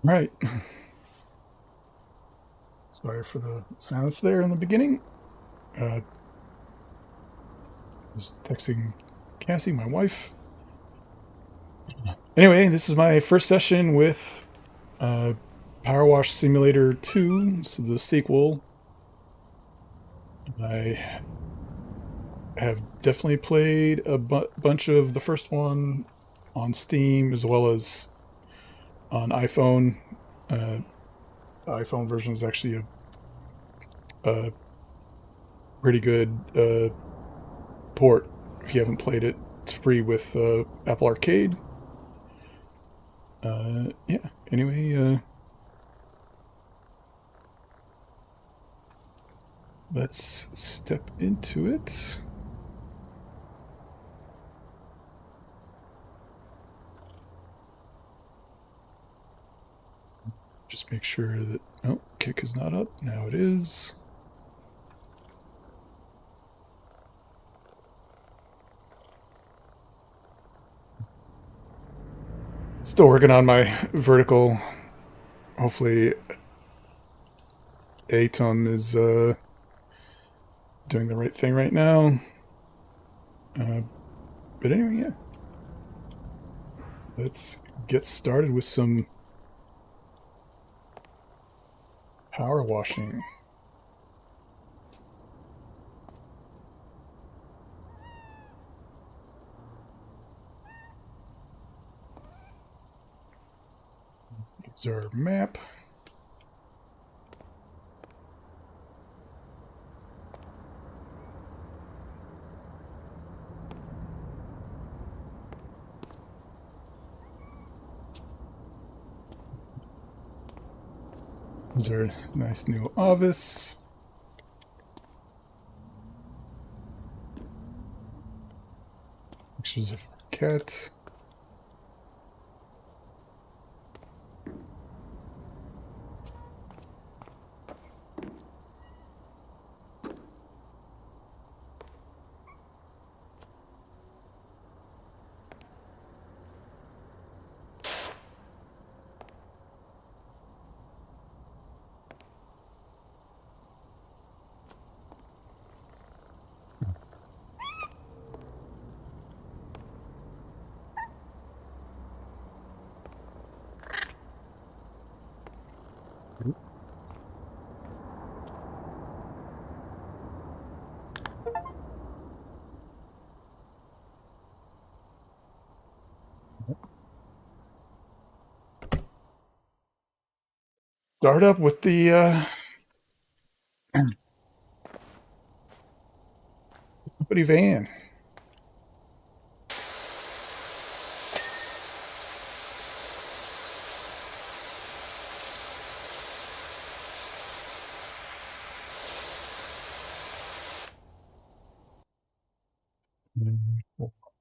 Right. Sorry for the silence there in the beginning. Uh, just texting Cassie, my wife. Anyway, this is my first session with uh, PowerWash Simulator 2, so the sequel. I have definitely played a bunch of the first one on Steam as well as on iPhone. Uh, iPhone version is actually a pretty good port. If you haven't played it, it's free with Apple Arcade. Yeah. Anyway, let's step into it. Just make sure that... Oh, kick is not up. Now it is. Still working on my vertical. Hopefully Atom is doing the right thing right now. Uh, but anyway, yeah. Let's get started with some power washing. Here's our map. Here's our nice new office. Pictures of our cat. Start up with the company van.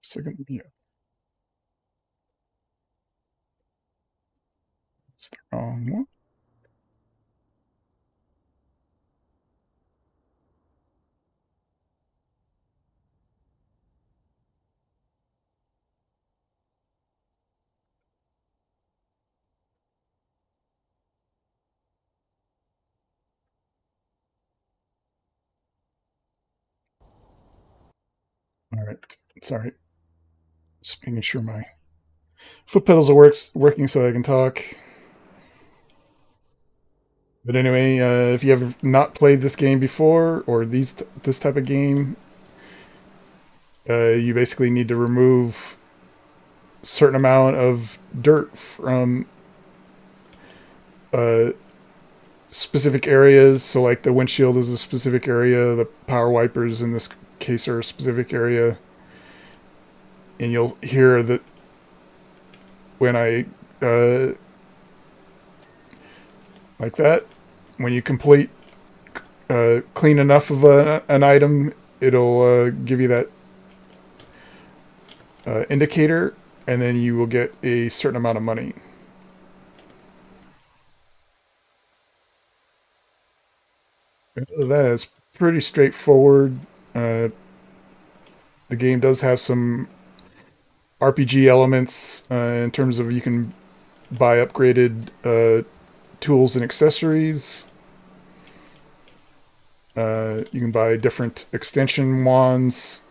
Second, yeah, it's the wrong one. All right, sorry. Just making sure my foot pedals are working so I can talk. But anyway, if you have not played this game before or this type of game, you basically need to remove a certain amount of dirt from uh, specific areas. So, like the windshield is a specific area, the power wipers in this case are a specific area, and you'll hear that when I like that, when you complete clean enough of an item, it'll give you that indicator, and then you will get a certain amount of money. That is pretty straightforward. Uh, the game does have some RPG elements in terms of you can buy upgraded tools and accessories. You can buy different extension wands.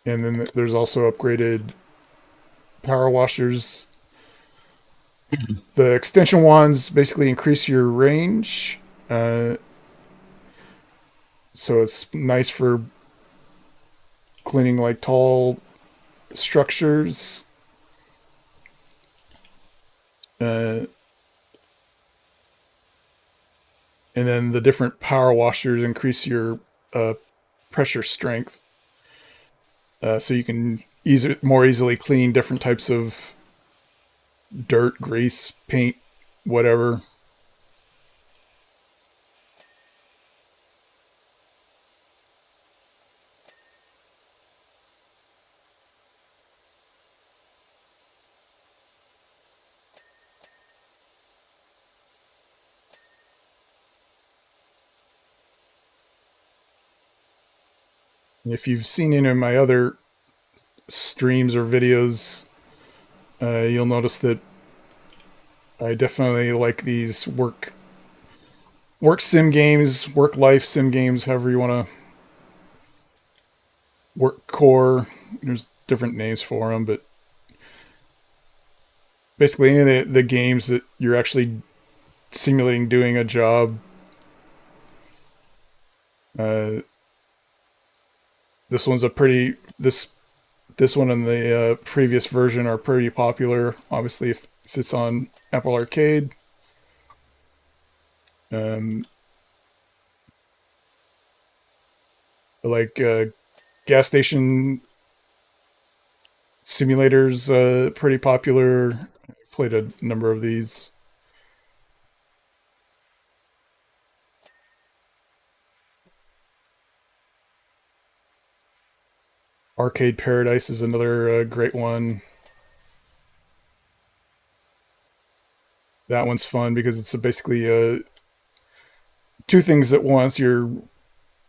And then there's also upgraded power washers. The extension wands basically increase your range. Uh, so it's nice for cleaning like tall structures. Uh, and then the different power washers increase your uh, pressure strength. So you can more easily clean different types of dirt, grease, paint, whatever. And if you've seen any of my other streams or videos, you'll notice that I definitely like these work sim games, work life sim games, however you want to work core. There's different names for them, but basically any of the games that you're actually simulating doing a job. Uh, this one's a pretty this one and the previous version are pretty popular. Obviously, if it's on Apple Arcade. Um, like gas station simulators, pretty popular. I've played a number of these. Arcade Paradise is another great one. That one's fun because it's basically two things at once. You're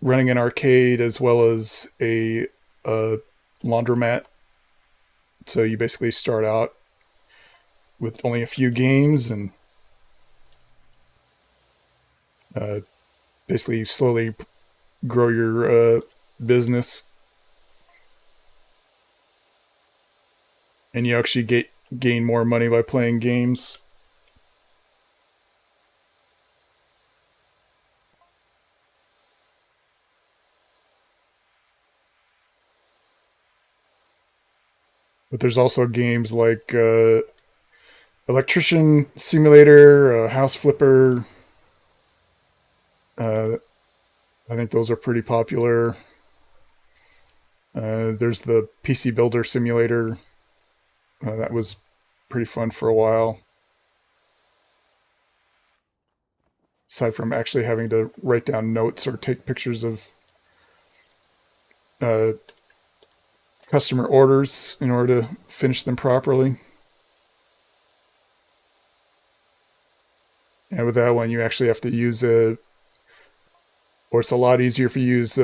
running an arcade as well as a laundromat. So you basically start out with only a few games and uh, basically slowly grow your business. And you actually gain more money by playing games. But there's also games like Electrician Simulator, House Flipper. Uh, I think those are pretty popular. There's the PC Builder Simulator. That was pretty fun for a while. Aside from actually having to write down notes or take pictures of uh, customer orders in order to finish them properly. And with that one, you actually have to use or it's a lot easier if you use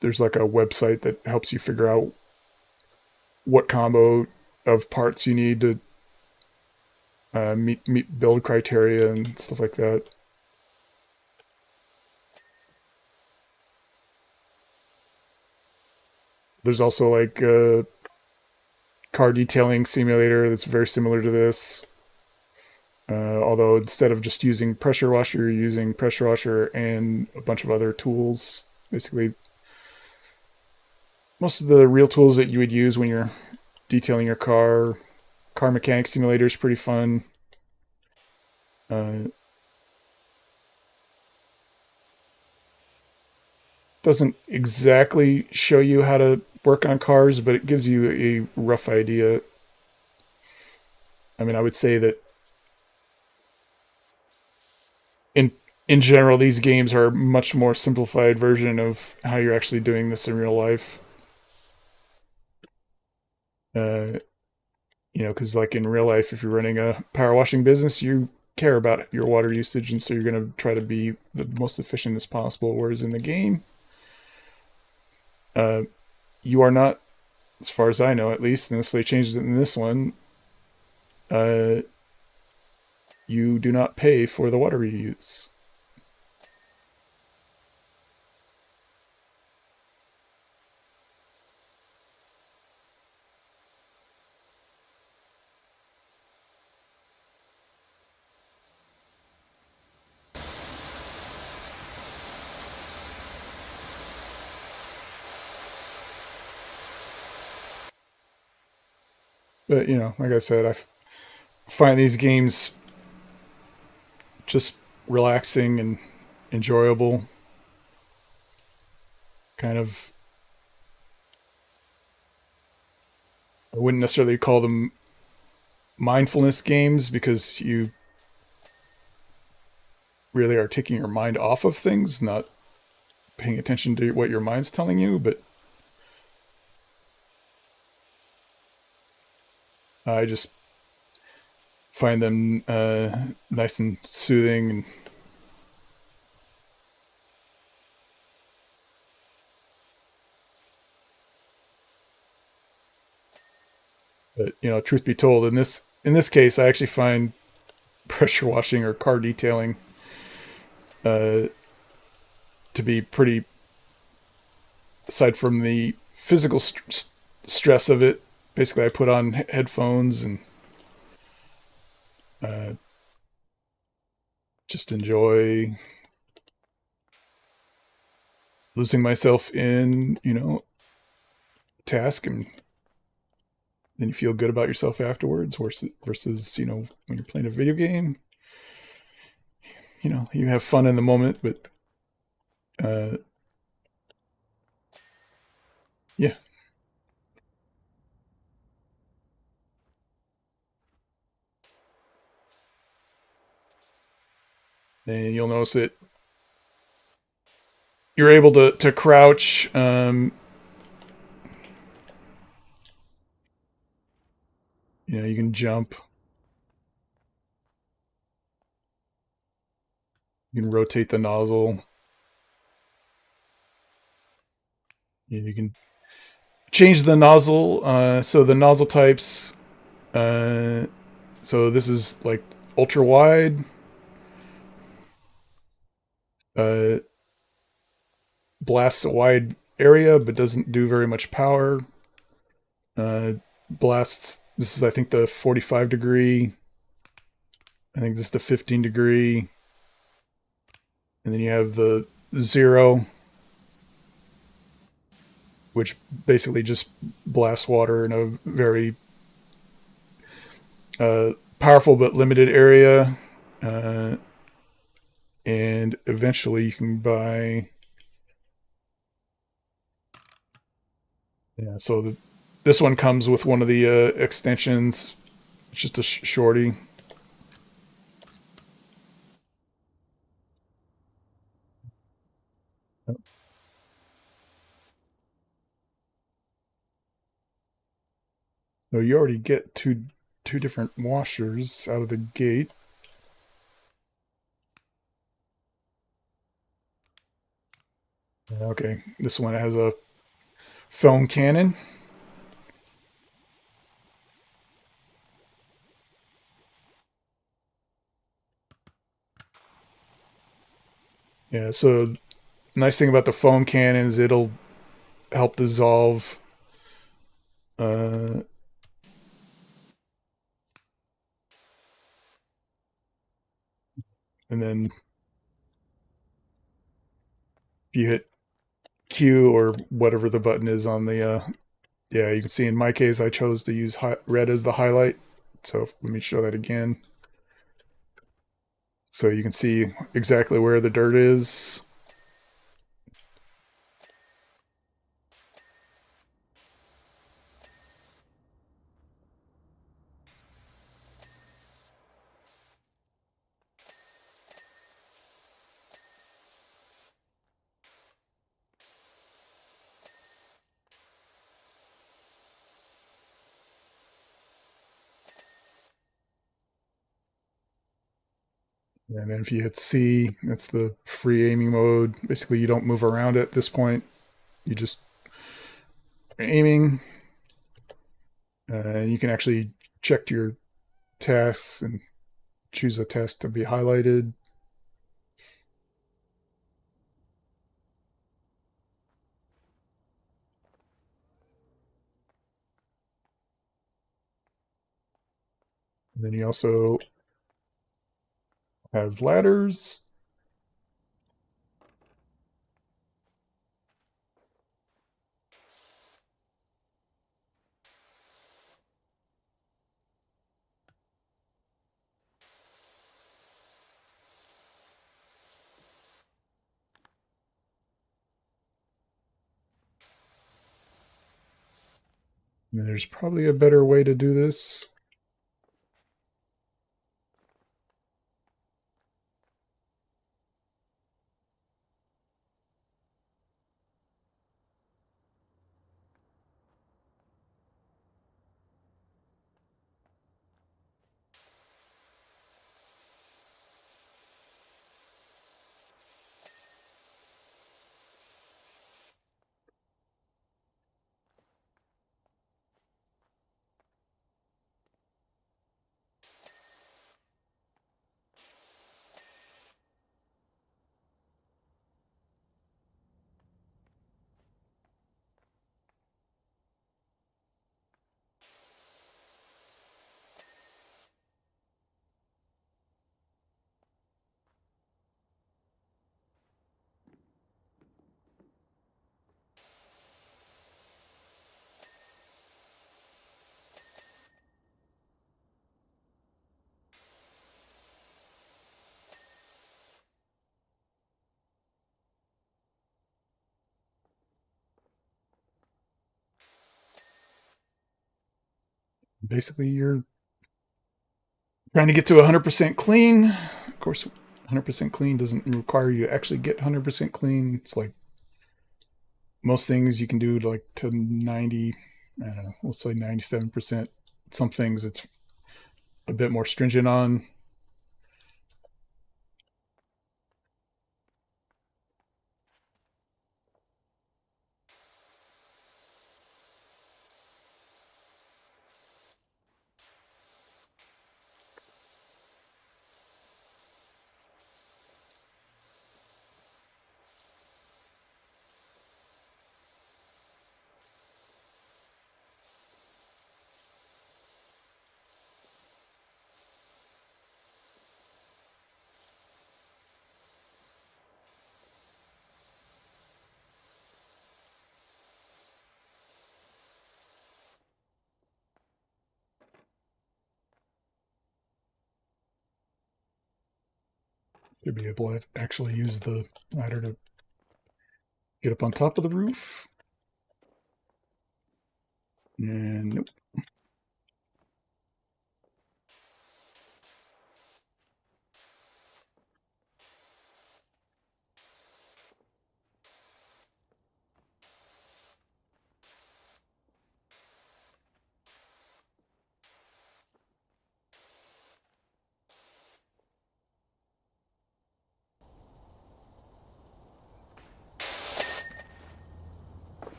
there's like a website that helps you figure out what combo of parts you need to meet build criteria and stuff like that. There's also like a car detailing simulator that's very similar to this. Although instead of just using pressure washer, you're using pressure washer and a bunch of other tools. Basically, most of the real tools that you would use when you're detailing your car. Car mechanic simulator is pretty fun. Uh, doesn't exactly show you how to work on cars, but it gives you a rough idea. I mean, I would say that in in general, these games are a much more simplified version of how you're actually doing this in real life. Uh, because like in real life, if you're running a power washing business, you care about your water usage, and so you're going to try to be the most efficient as possible. Whereas in the game, uh, you are not, as far as I know at least, unless they changed it in this one, uh, you do not pay for the water you use. But like I said, find these games just relaxing and enjoyable. Kind of, I wouldn't necessarily call them mindfulness games because you really are taking your mind off of things, not paying attention to what your mind's telling you. But I just find them nice and soothing, and but truth be told, in this case, I actually find pressure washing or car detailing uh, to be pretty. Aside from the physical stress of it, basically I put on headphones and uh, just enjoy losing myself in task, and then you feel good about yourself afterwards. Versus when you're playing a video game, you have fun in the moment, but uh, yeah, and you'll notice that you're able to crouch. You can jump, you can rotate the nozzle, you can change the nozzle. So the nozzle types. Uh, so this is like ultra wide. Uh, Blasts a wide area but doesn't do very much power. Blasts. This is I think the 45 degree. I think this is the 15 degree, and then you have the zero, which basically just blasts water in a very powerful but limited area. Uh, and eventually you can buy. Yeah, so this one comes with one of the extensions. It's just a shorty. So you already get two different washers out of the gate. Okay, this one has a foam cannon. Yeah, so nice thing about the foam cannon is it'll help dissolve uh, and then if you hit Q or whatever the button is on the yeah, you can see in my case I chose to use red as the highlight. So let me show that again. So you can see exactly where the dirt is. And then if you hit C, that's the free aiming mode. Basically, you don't move around at this point. You just aiming. You can actually check your tasks and choose a task to be highlighted. And then you also have ladders. And there's probably a better way to do this. Basically, you're trying to get to 100% clean. Of course, 100% clean doesn't require you to actually get 100% clean. It's like most things you can do to like to 90, I don't know, let's say 97%. Some things it's a bit more stringent on. To be able to actually use the ladder to get up on top of the roof. And nope.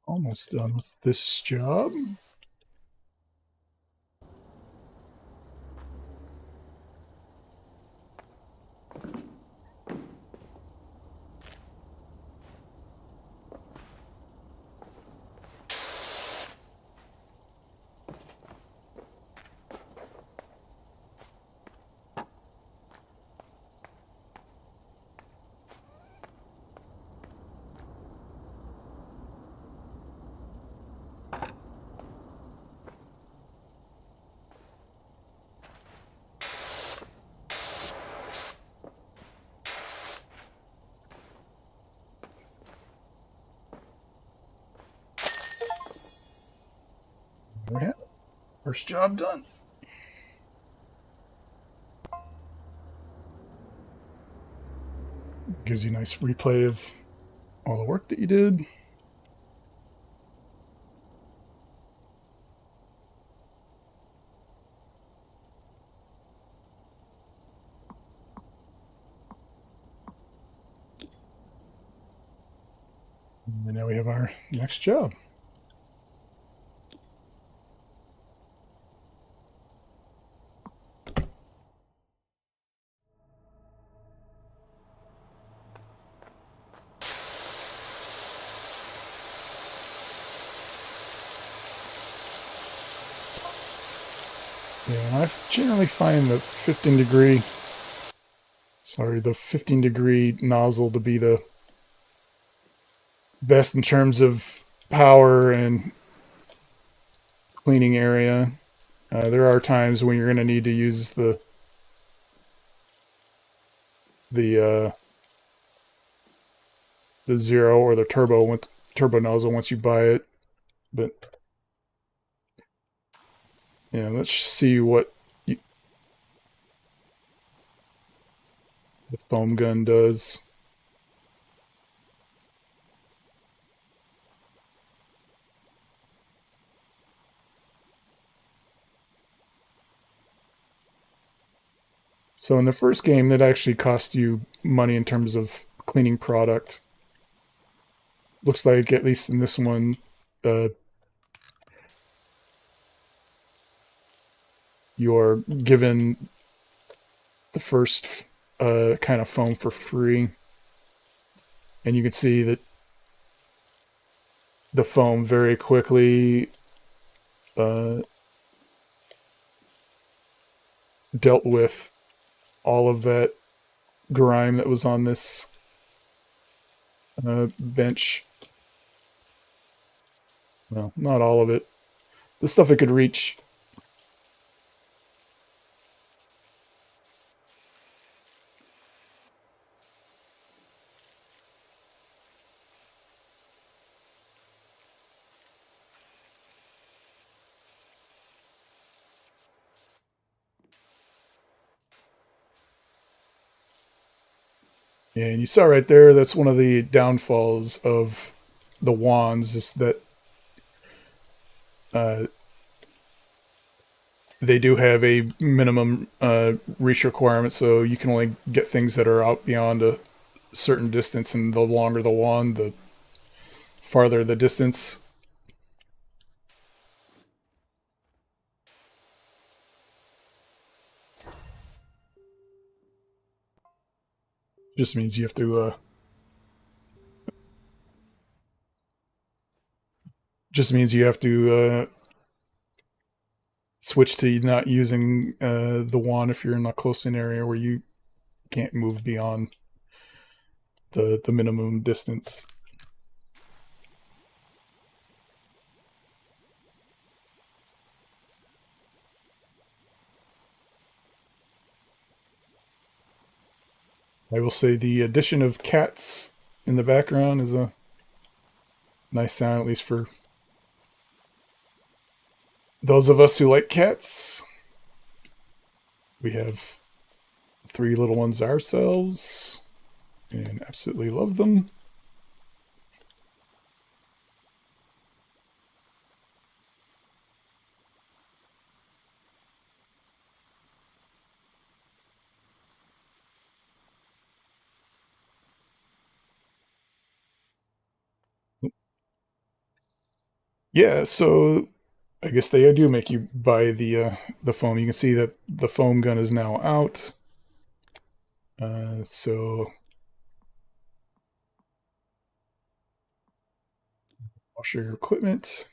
Almost done with this job. First job done. Gives you a nice replay of all the work that you did. And now we have our next job. Yeah, I generally find the 15 degree nozzle to be the best in terms of power and cleaning area. There are times when you're going to need to use the the zero or the turbo nozzle once you buy it. But yeah, let's see what you, the foam gun does. So in the first game, that actually cost you money in terms of cleaning product. Looks like, at least in this one, uh, you're given the first kind of foam for free. And you can see that the foam very quickly uh, dealt with all of that grime that was on this bench. Well, not all of it. The stuff it could reach. Yeah, and you saw right there, that's one of the downfalls of the wands, is that uh, they do have a minimum reach requirement, so you can only get things that are out beyond a certain distance, and the longer the wand, the farther the distance. Just means you have to switch to not using the wand if you're in a close in area where you can't move beyond the minimum distance. I will say the addition of cats in the background is a nice sound, at least for those of us who like cats. We have 3 little ones ourselves and absolutely love them. Yeah, so I guess they do make you buy the foam. You can see that the foam gun is now out. So I'll show your equipment.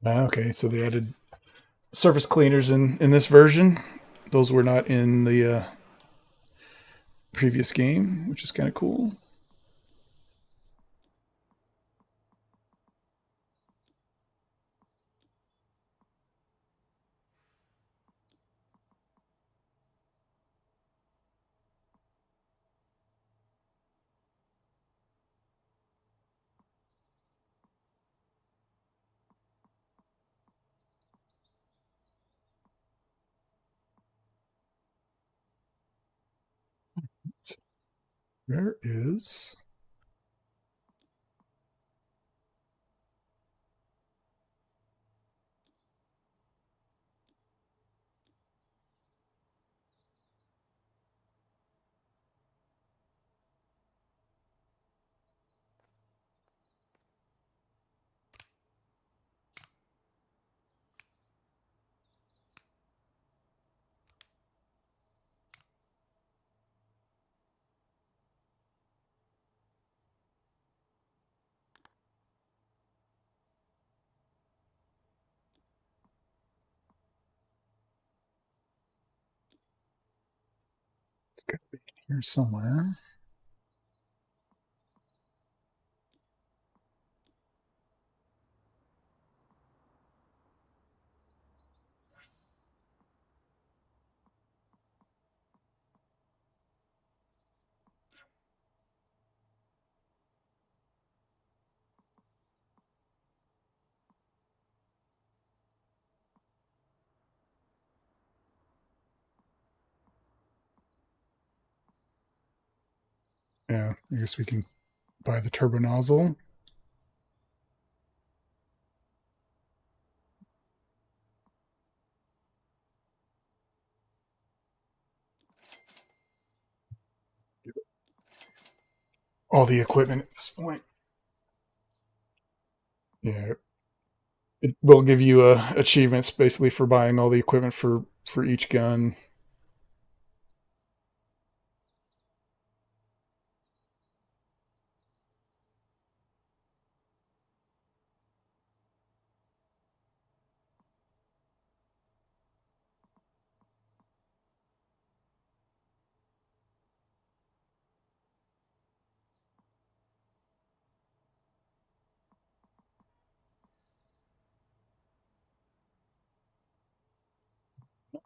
Okay, so they added surface cleaners in this version. Those were not in the previous game, which is kind of cool. There is. It's got to be here somewhere. Yeah, I guess we can buy the turbo nozzle. All the equipment at this point. Yeah, it will give you achievements basically for buying all the equipment for each gun.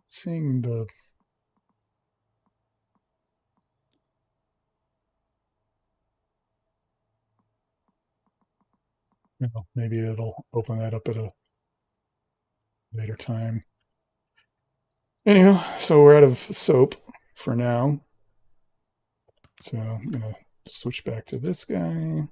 Seeing the maybe it'll open that up at a later time. Anywho, so we're out of soap for now. So I'm gonna switch back to this guy.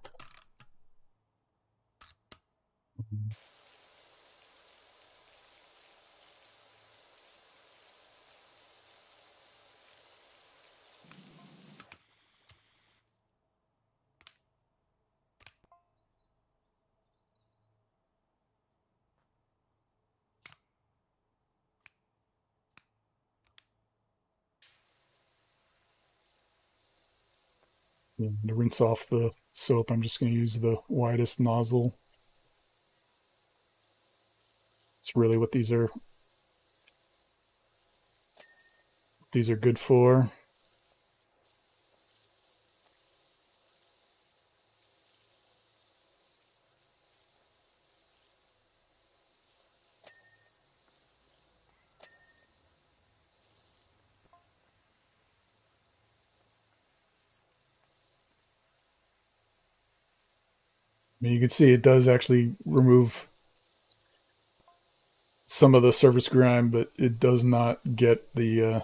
And to rinse off the soap, I'm just going to use the widest nozzle. It's really what these are good for. I mean, you can see it does actually remove some of the surface grime, but it does not get the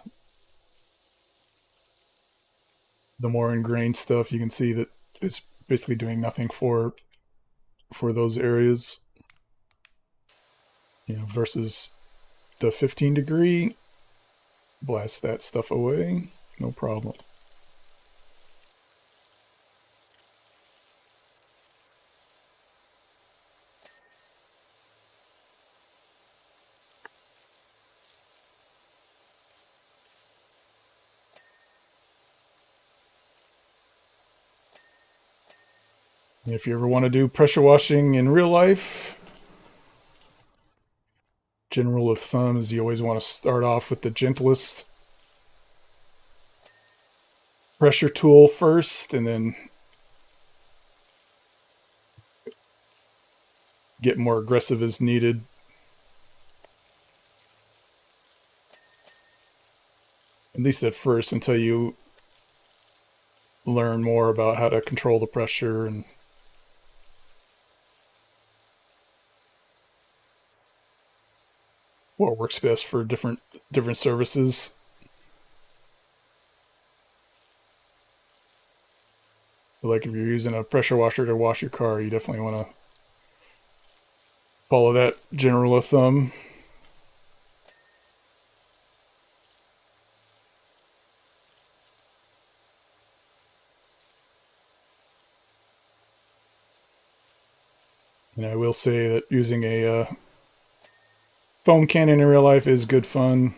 more ingrained stuff. You can see that it's basically doing nothing for those areas. Versus the 15 degree, blast that stuff away, no problem. If you ever want to do pressure washing in real life, general of thumb is you always want to start off with the gentlest pressure tool first, and then get more aggressive as needed. At least at first, until you learn more about how to control the pressure and what works best for different services. Like if you're using a pressure washer to wash your car, you definitely want to follow that general of thumb. And I will say that using a foam cannon in real life is good fun.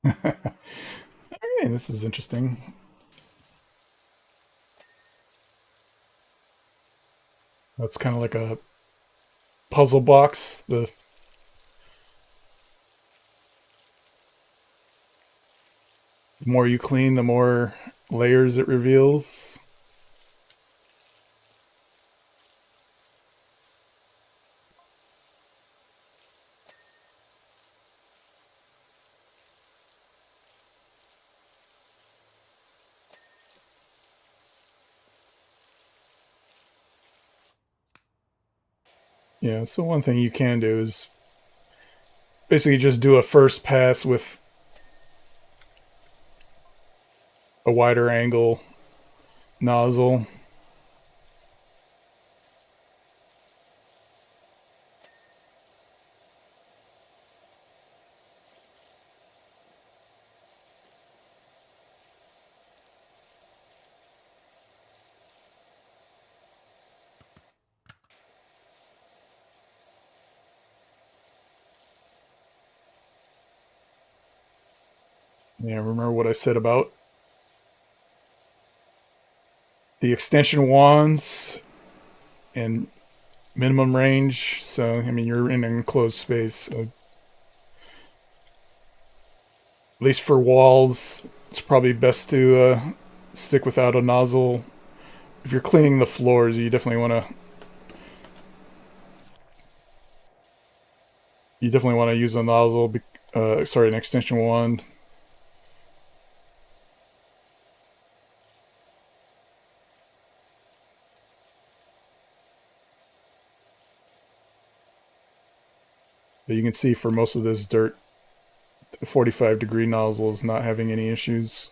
Hey, this is interesting. That's kind of like a puzzle box. The more you clean, the more layers it reveals. Yeah, so one thing you can do is basically just do a first pass with a wider angle nozzle. Yeah, remember what I said about the extension wands and minimum range. So, I mean, you're in an enclosed space. So at least for walls, it's probably best to stick without a nozzle. If you're cleaning the floors, you definitely want to use a nozzle. Sorry, an extension wand. But you can see for most of this dirt, a 45-degree nozzle is not having any issues.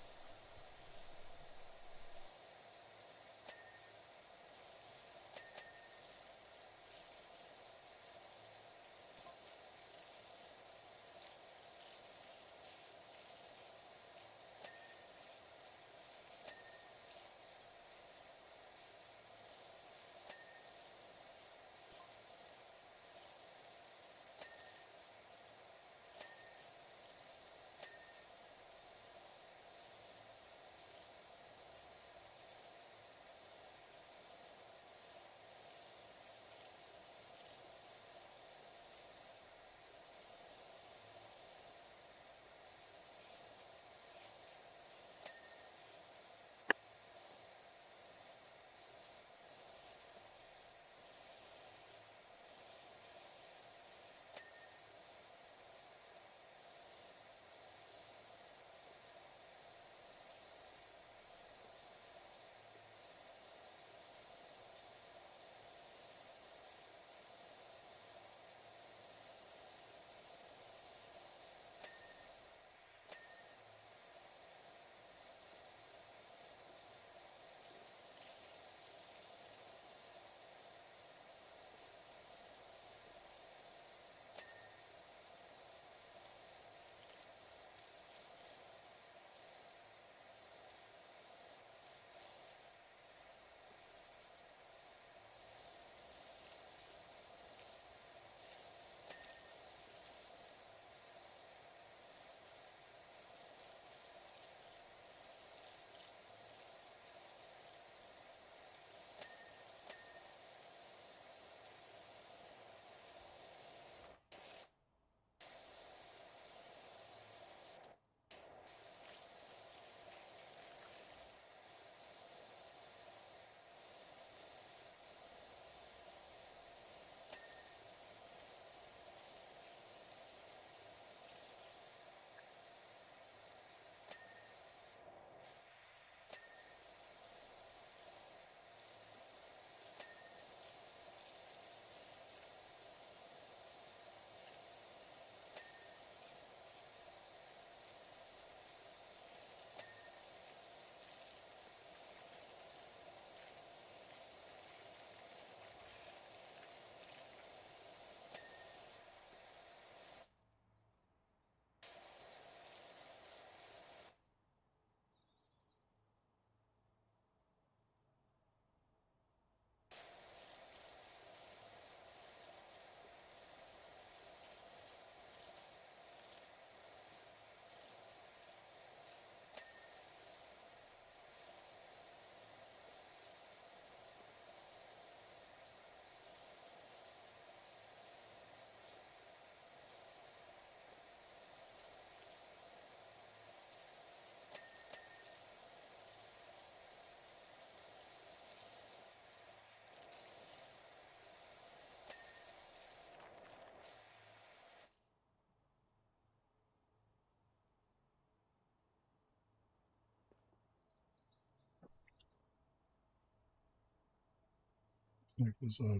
There's a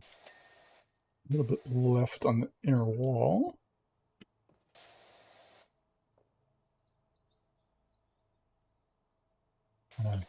little bit left on the inner wall. Uh,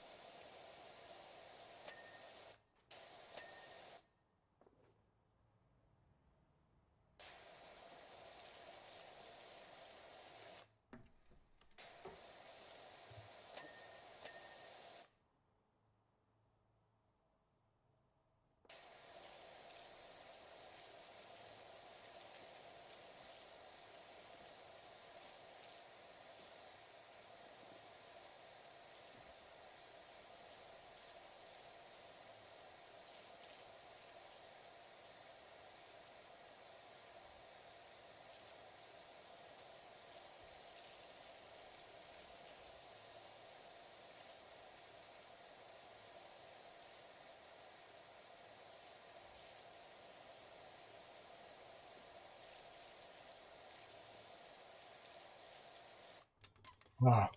ah,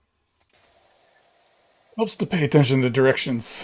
helps to pay attention to directions.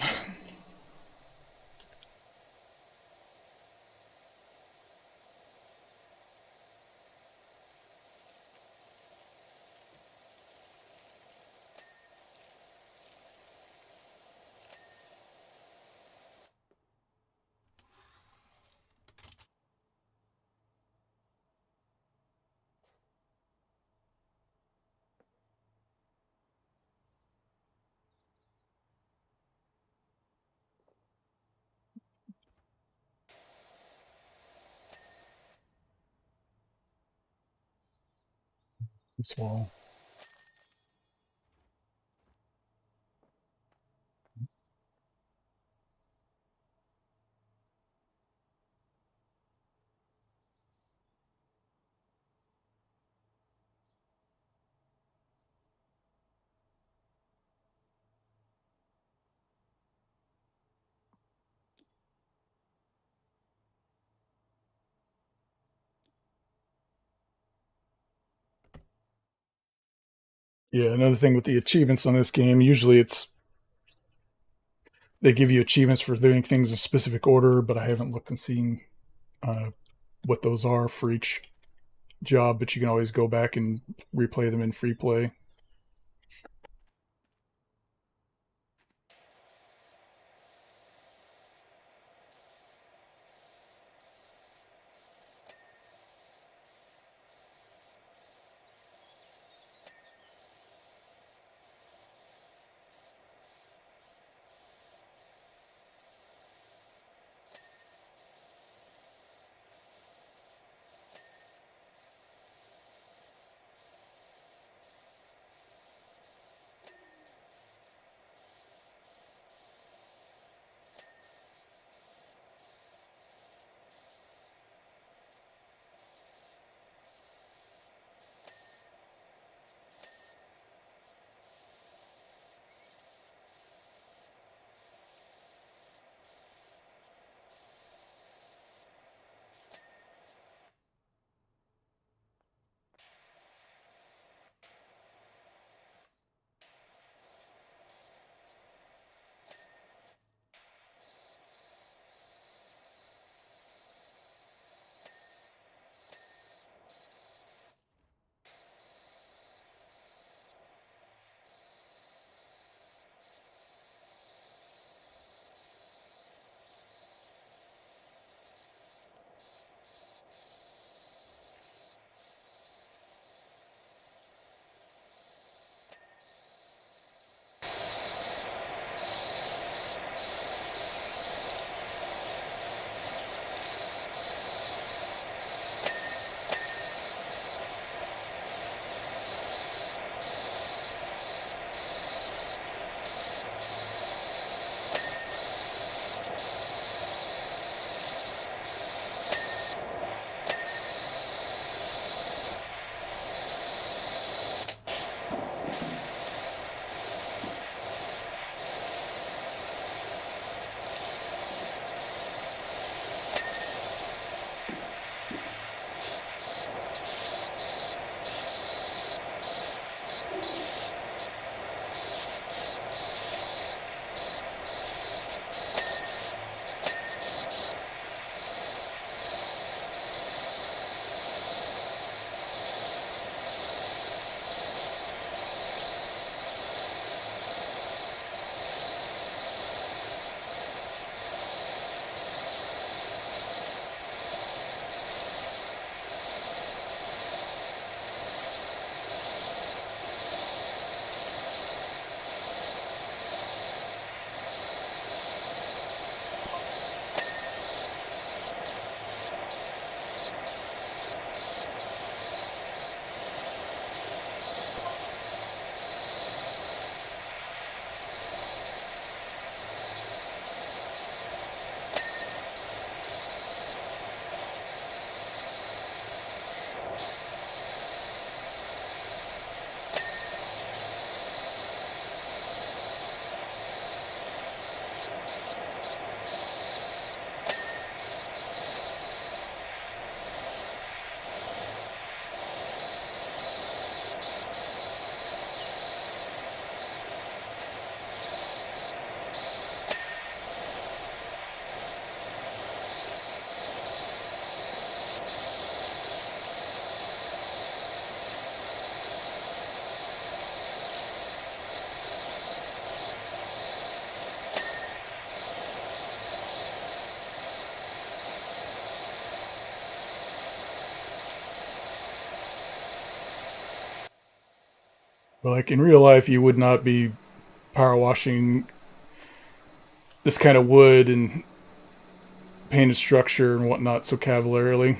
This wall. Yeah, another thing with the achievements on this game, usually they give you achievements for doing things in specific order, but I haven't looked and seen uh, what those are for each job. But you can always go back and replay them in free play. But like in real life, you would not be power washing this kind of wood and painted structure and whatnot so cavalierly.